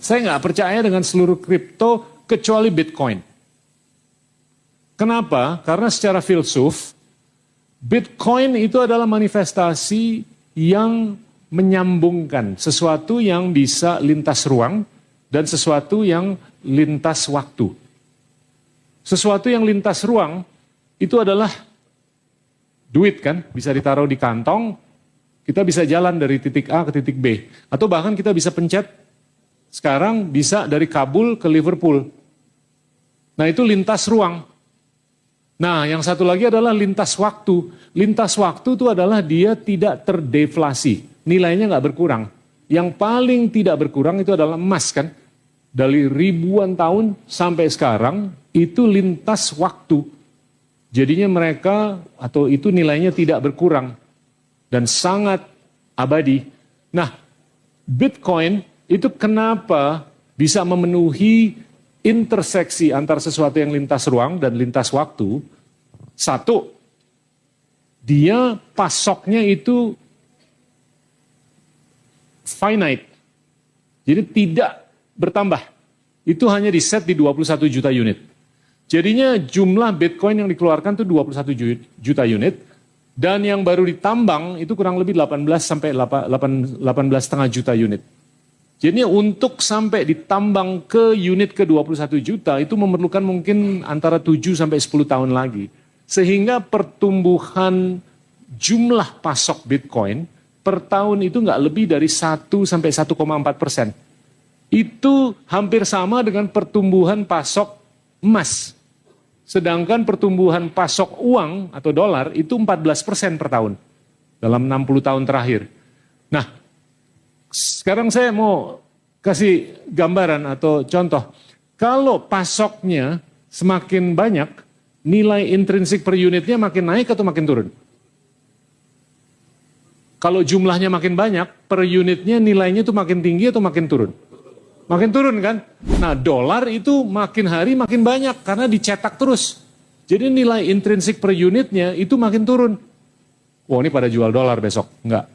Saya nggak percaya dengan seluruh kripto kecuali Bitcoin. Kenapa? Karena secara filsuf, Bitcoin itu adalah manifestasi yang menyambungkan sesuatu yang bisa lintas ruang dan sesuatu yang lintas waktu. Sesuatu yang lintas ruang itu adalah duit kan, bisa ditaruh di kantong, kita bisa jalan dari titik A ke titik B. Atau bahkan kita bisa pencet, sekarang bisa dari Kabul ke Liverpool. Nah itu lintas ruang. Nah yang satu lagi adalah lintas waktu. Lintas waktu itu adalah dia tidak terdeflasi, nilainya nggak berkurang. Yang paling tidak berkurang itu adalah emas kan. Dari ribuan tahun sampai sekarang itu lintas waktu. Jadinya mereka atau itu nilainya tidak berkurang dan sangat abadi. Nah, Bitcoin itu kenapa bisa memenuhi interseksi antara sesuatu yang lintas ruang dan lintas waktu? Satu, dia pasoknya itu finite. Jadi tidak bertambah. Itu hanya di set di 21 juta unit. Jadinya jumlah Bitcoin yang dikeluarkan itu 21 juta unit. Dan yang baru ditambang itu kurang lebih 18 sampai 18,5 juta unit. Jadinya untuk sampai ditambang ke unit ke 21 juta itu memerlukan mungkin antara 7 sampai 10 tahun lagi. Sehingga pertumbuhan jumlah pasok Bitcoin per tahun itu nggak lebih dari 1 sampai 1,4%. Itu hampir sama dengan pertumbuhan pasok emas. Sedangkan pertumbuhan pasok uang atau dolar itu 14% per tahun dalam 60 tahun terakhir. Nah, sekarang saya mau kasih gambaran atau contoh. Kalau pasoknya semakin banyak, nilai intrinsik per unitnya makin naik atau makin turun? Kalau jumlahnya makin banyak, per unitnya nilainya itu makin tinggi atau makin turun? Makin turun kan? Nah dolar itu makin hari makin banyak karena dicetak terus. Jadi nilai intrinsik per unitnya itu makin turun. Wah ini pada jual dolar besok. Enggak.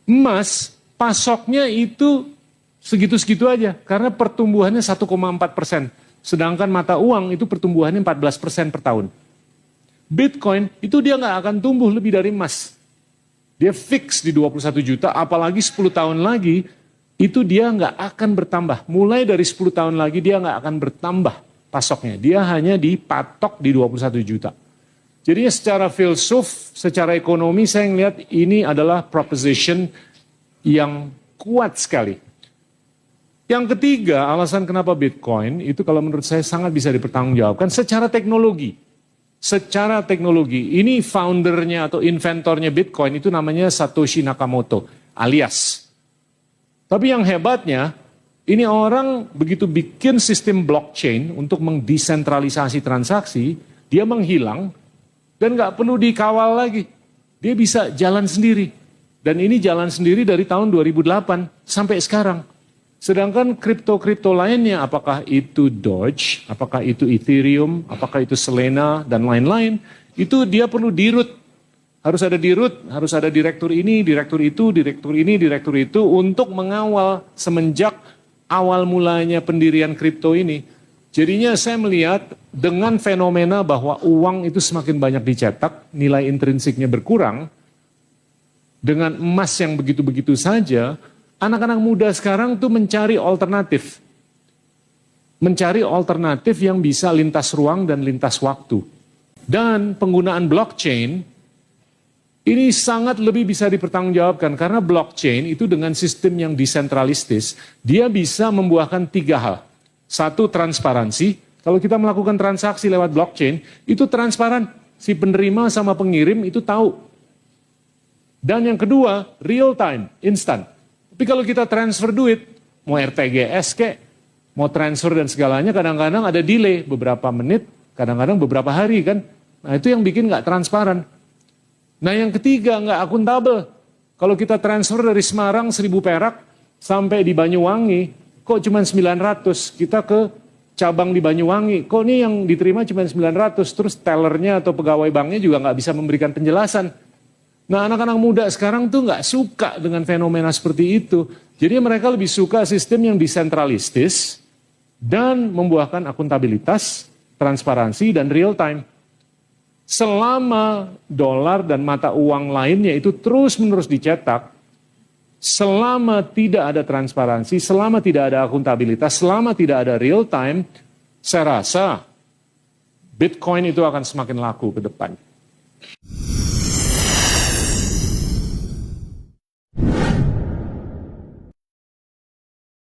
Emas pasoknya itu segitu-segitu aja. Karena pertumbuhannya 1,4%. Sedangkan mata uang itu pertumbuhannya 14% per tahun. Bitcoin itu dia nggak akan tumbuh lebih dari emas. Dia fix di 21 juta apalagi 10 tahun lagi. Itu dia nggak akan bertambah. Mulai dari 10 tahun lagi dia nggak akan bertambah pasoknya. Dia hanya dipatok di 21 juta. Jadinya secara filsuf, secara ekonomi saya melihat ini adalah proposition yang kuat sekali. Yang ketiga, alasan kenapa Bitcoin itu kalau menurut saya sangat bisa dipertanggungjawabkan secara teknologi. Secara teknologi, ini foundernya atau inventornya Bitcoin itu namanya Satoshi Nakamoto alias. Tapi yang hebatnya, ini orang begitu bikin sistem blockchain untuk mendesentralisasi transaksi, dia menghilang dan nggak perlu dikawal lagi. Dia bisa jalan sendiri. Dan ini jalan sendiri dari tahun 2008 sampai sekarang. Sedangkan kripto-kripto lainnya, apakah itu Doge, apakah itu Ethereum, apakah itu Solana, dan lain-lain, itu dia perlu di-root. Harus ada di-root, harus ada direktur ini, direktur itu, direktur ini, direktur itu untuk mengawal semenjak awal mulanya pendirian kripto ini. Jadinya saya melihat dengan fenomena bahwa uang itu semakin banyak dicetak, nilai intrinsiknya berkurang, dengan emas yang begitu-begitu saja, anak-anak muda sekarang tuh mencari alternatif. Mencari alternatif yang bisa lintas ruang dan lintas waktu. Dan penggunaan blockchain ini sangat lebih bisa dipertanggungjawabkan karena blockchain itu dengan sistem yang desentralistis, dia bisa membuahkan 3 hal. Satu, transparansi. Kalau kita melakukan transaksi lewat blockchain, itu transparan. Si penerima sama pengirim itu tahu. Dan yang kedua, real time, instan. Tapi kalau kita transfer duit, mau RTGS kek, mau transfer dan segalanya, kadang-kadang ada delay beberapa menit, kadang-kadang beberapa hari kan. Nah itu yang bikin nggak transparan. Nah yang ketiga nggak akuntabel. Kalau kita transfer dari Semarang 1.000 perak sampai di Banyuwangi, kok cuma 900, kita ke cabang di Banyuwangi, kok ini yang diterima cuma 900, terus tellernya atau pegawai banknya juga nggak bisa memberikan penjelasan. Nah, anak-anak muda sekarang tuh nggak suka dengan fenomena seperti itu. Jadi mereka lebih suka sistem yang desentralistis dan membuahkan akuntabilitas, transparansi, dan real time. Selama dolar dan mata uang lainnya itu terus-menerus dicetak, selama tidak ada transparansi, selama tidak ada akuntabilitas, selama tidak ada real time, saya rasa Bitcoin itu akan semakin laku ke depan.